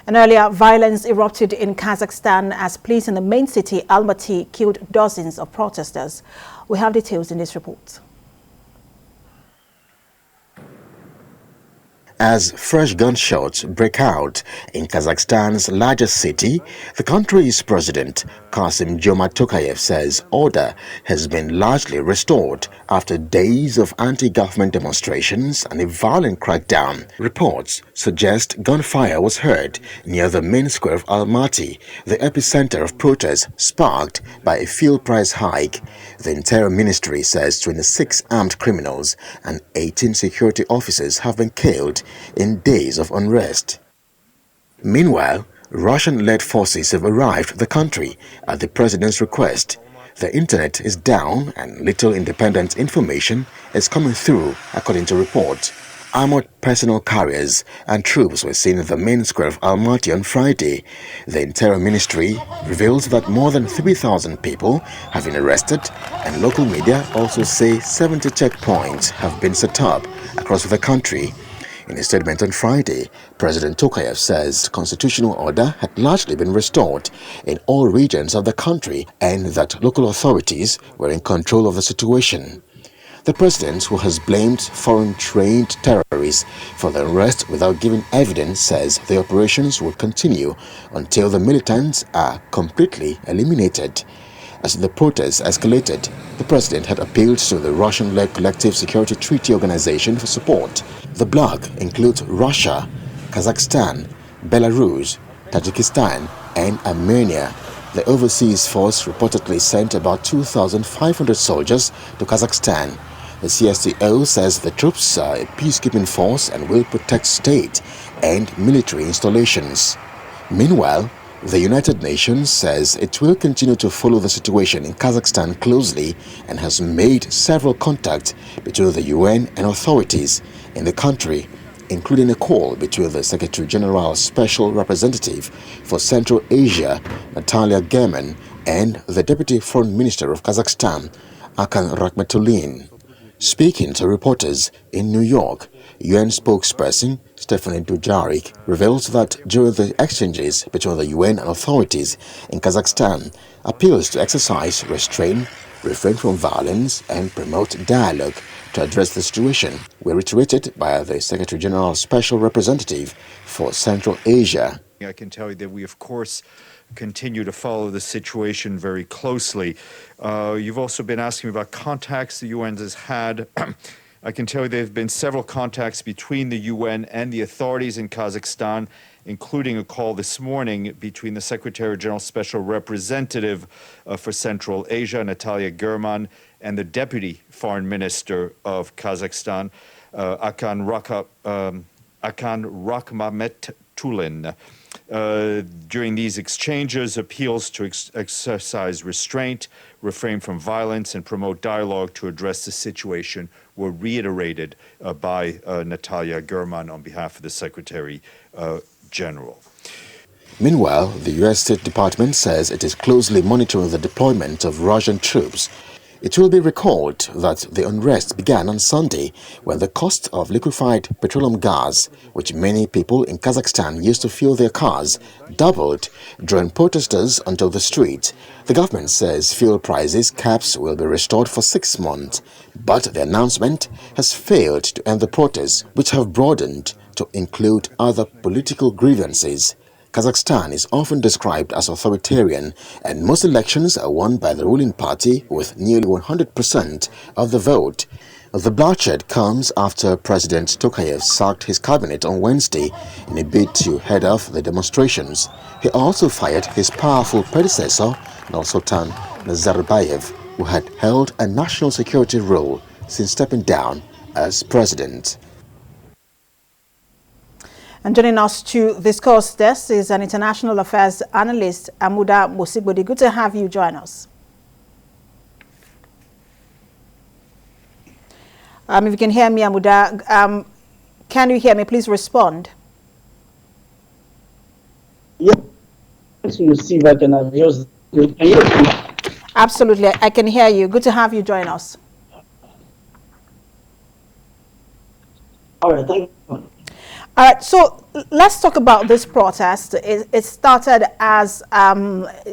And earlier, violence erupted in Kazakhstan as police in the main city, Almaty, killed dozens of protesters. We have details in this report. As fresh gunshots break out in Kazakhstan's largest city, the country's president, Kassym-Jomart Tokayev, says order has been largely restored after days of anti-government demonstrations and a violent crackdown. Reports suggest gunfire was heard near the main square of Almaty, the epicenter of protests sparked by a fuel price hike. The Interior Ministry says 26 armed criminals and 18 security officers have been killed in days of unrest. Meanwhile, Russian-led forces have arrived the country at the president's request. The internet is down and little independent information is coming through, according to reports. Armored personal carriers and troops were seen in the main square of Almaty on Friday. The Interior Ministry reveals that more than 3,000 people have been arrested, and local media also say 70 checkpoints have been set up across the country. In a statement on Friday, President Tokayev says constitutional order had largely been restored in all regions of the country and that local authorities were in control of the situation. The president, who has blamed foreign-trained terrorists for the arrest without giving evidence, says the operations will continue until the militants are completely eliminated. As the protests escalated, the president had appealed to the Russian-led Collective Security Treaty Organization for support. The bloc includes Russia, Kazakhstan, Belarus, Tajikistan, and Armenia. The overseas force reportedly sent about 2,500 soldiers to Kazakhstan. The CSTO says the troops are a peacekeeping force and will protect state and military installations. Meanwhile, the United Nations says it will continue to follow the situation in Kazakhstan closely and has made several contacts between the UN and authorities in the country, including a call between the Secretary General's Special Representative for Central Asia, Natalia German, and the Deputy Foreign Minister of Kazakhstan, Akan Rakhmatulin. Speaking to reporters in New York, UN spokesperson Stephanie Dujarric reveals that during the exchanges between the UN and authorities in Kazakhstan, appeals to exercise restraint, refrain from violence, and promote dialogue to address the situation were reiterated by the Secretary General's Special Representative for Central Asia. I can tell you that we, of course, continue to follow the situation very closely. You've also been asking me about contacts the UN has had. I can tell you there have been several contacts between the UN and the authorities in Kazakhstan, including a call this morning between the Secretary General Special Representative for Central Asia, Natalia German, and the Deputy Foreign Minister of Kazakhstan, Akan Rakhmatulin. During these exchanges, appeals to exercise restraint, refrain from violence, and promote dialogue to address the situation were reiterated by Natalia German on behalf of the Secretary General. Meanwhile, the U.S. State Department says it is closely monitoring the deployment of Russian troops. It will be recalled that the unrest began on Sunday when the cost of liquefied petroleum gas, which many people in Kazakhstan used to fuel their cars, doubled, drawing protesters onto the street. The government says fuel prices caps will be restored for 6 months, but the announcement has failed to end the protests, which have broadened to include other political grievances. Kazakhstan is often described as authoritarian, and most elections are won by the ruling party with nearly 100% of the vote. The bloodshed comes after President Tokayev sacked his cabinet on Wednesday in a bid to head off the demonstrations. He also fired his powerful predecessor, Nursultan Nazarbayev, who had held a national security role since stepping down as president. And joining us to discuss this is an international affairs analyst, Amuda Mosigbodi. Good to have you join us. If you can hear me, Amuda, can you hear me? Please respond. Yes, you see if I can adjust. Absolutely, I can hear you. Good to have you join us. All right, thank you. All right, so let's talk about this protest. It started as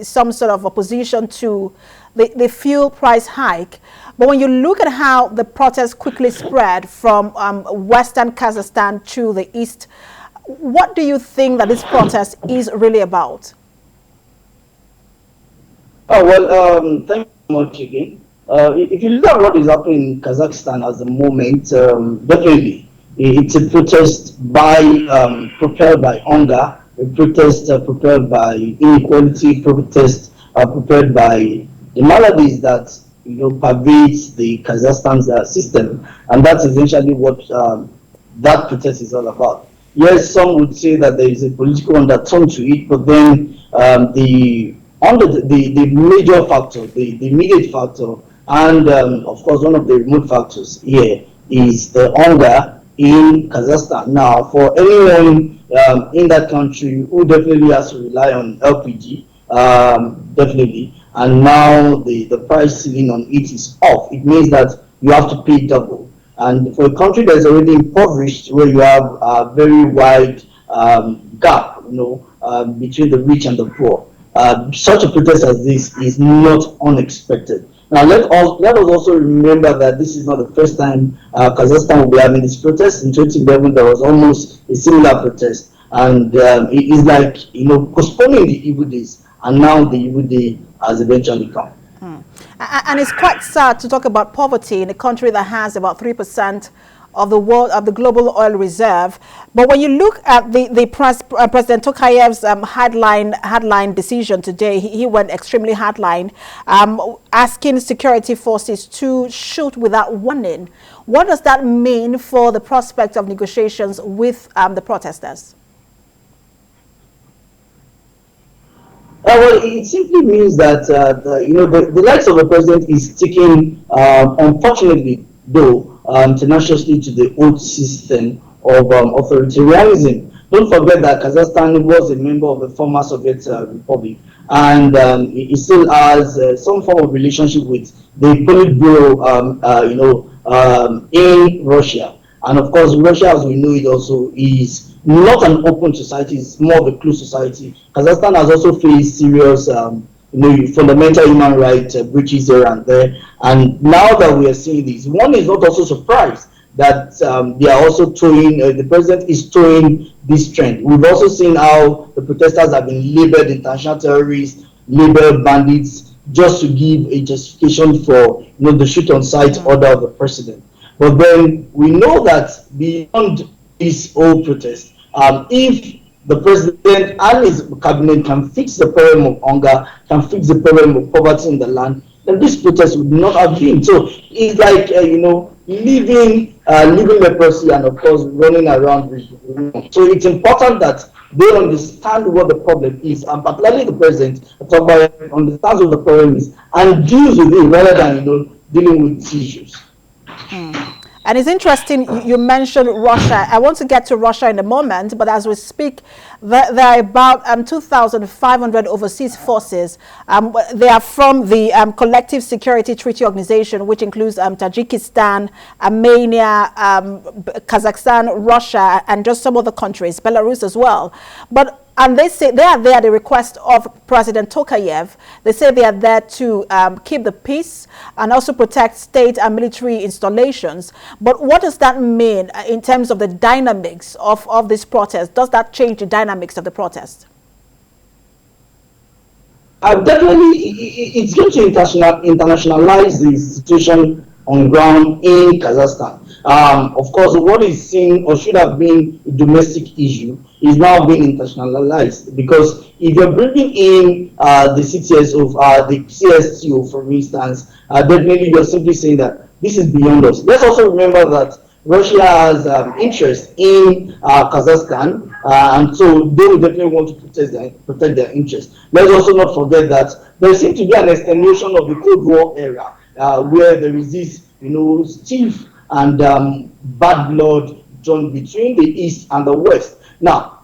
some sort of opposition to the fuel price hike. But when you look at how the protest quickly spread from western Kazakhstan to the east, what do you think that this protest is really about? Oh, well, thank you so much again. If you look at what is happening in Kazakhstan at the moment, definitely it's a protest propelled by hunger, a protest propelled by inequality, protest propelled by the maladies that pervades the Kazakhstan system, and that's essentially what that protest is all about. Yes, some would say that there is a political undertone to it, but then the major factor, the immediate factor, and of course one of the remote factors here is the hunger in Kazakhstan. Now, for anyone in that country who definitely has to rely on LPG, definitely, and now the price ceiling on it is off, it means that you have to pay double. And for a country that is already impoverished, where you have a very wide gap, between the rich and the poor, such a protest as this is not unexpected. Now, let us also remember that this is not the first time Kazakhstan will be having this protest. In 2011, there was almost a similar protest, and it is like postponing the evil days, and now the evil day has eventually come. And it's quite sad to talk about poverty in a country that has about 3% of the global oil reserve. But when you look at President Tokayev's hardline decision today, he went extremely hardline, asking security forces to shoot without warning. What does that mean for the prospect of negotiations with the protesters? Well, it simply means that the likes of the president is sticking, unfortunately, though, tenaciously to the old system of authoritarianism. Don't forget that Kazakhstan was a member of the former Soviet Republic, and it still has some form of relationship with the Politburo, in Russia. And of course, Russia, as we know it, also is not an open society; it's more of a closed society. Kazakhstan has also faced serious, fundamental human rights breaches here and there. And now that we are seeing this, one is not also surprised that they are also towing. The president is towing this trend. We've also seen how the protesters have been labeled international terrorists, labeled bandits, just to give a justification for the shoot-on-sight order of the president. But then we know that beyond this whole protest, if the president and his cabinet can fix the problem of hunger, can fix the problem of poverty in the land, then this protest would not have been. So it's like, living leprosy and, of course, running around. So it's important that they understand what the problem is, and particularly the president understands what the problem is and deals with it rather than, dealing with issues. And it's interesting you mentioned Russia. I want to get to Russia in a moment, but as we speak, there are about 2,500 overseas forces. They are from the Collective Security Treaty Organization, which includes Tajikistan, Armenia, Kazakhstan, Russia, and just some other countries, Belarus as well. And they say they are there at the request of President Tokayev. They say they are there to keep the peace and also protect state and military installations. But what does that mean in terms of the dynamics of this protest? Does that change the dynamics of the protest? Definitely, it's going to internationalize the situation on ground in Kazakhstan. Of course, what is seen or should have been a domestic issue is now being internationalized, because if you're bringing in the CTS of the CSTO, for instance, definitely you're simply saying that this is beyond us. Let's also remember that Russia has interest in Kazakhstan, and so they will definitely want to protect their interests. Let's also not forget that there seems to be an extenuation of the Cold War era, where there is this, stiff and bad blood drawn between the East and the West. Now,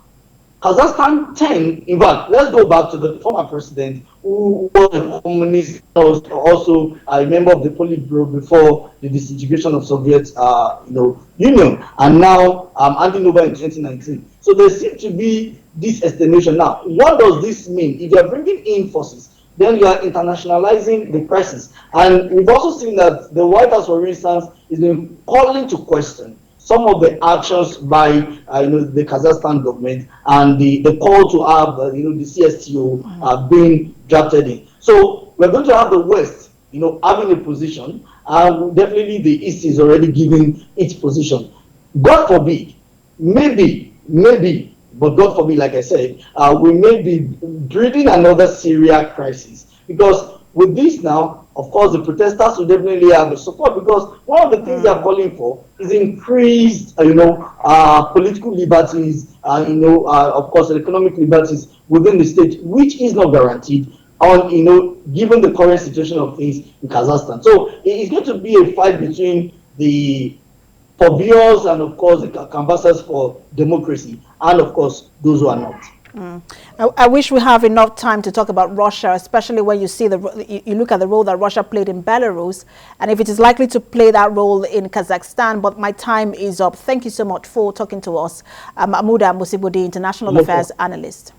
Kazakhstan 10, in fact, let's go back to the former president who was a communist, also a member of the Politburo before the disintegration of Soviet Union, and now handing over in 2019. So there seems to be this estimation. Now, what does this mean? If you are bringing in forces, then you are internationalizing the crisis. And we've also seen that the White House, for instance, is been calling to question some of the actions by the Kazakhstan government and the call to have the CSTO being drafted in. So we're going to have the West having a position, and definitely the East is already giving its position. God forbid, maybe, but God forbid, like I said, we may be breeding another Syria crisis, because with this now, of course, the protesters will definitely have the support, because one of the things they are calling for is increased, political liberties, of course, economic liberties within the state, which is not guaranteed on, given the current situation of things in Kazakhstan. So it's going to be a fight between the purveyors and, of course, the canvassers for democracy, and, of course, those who are not. I wish we have enough time to talk about Russia, especially when you see you look at the role that Russia played in Belarus, and if it is likely to play that role in Kazakhstan. But my time is up. Thank you so much for talking to us, Mahmouda Musibudi, International Affairs Analyst.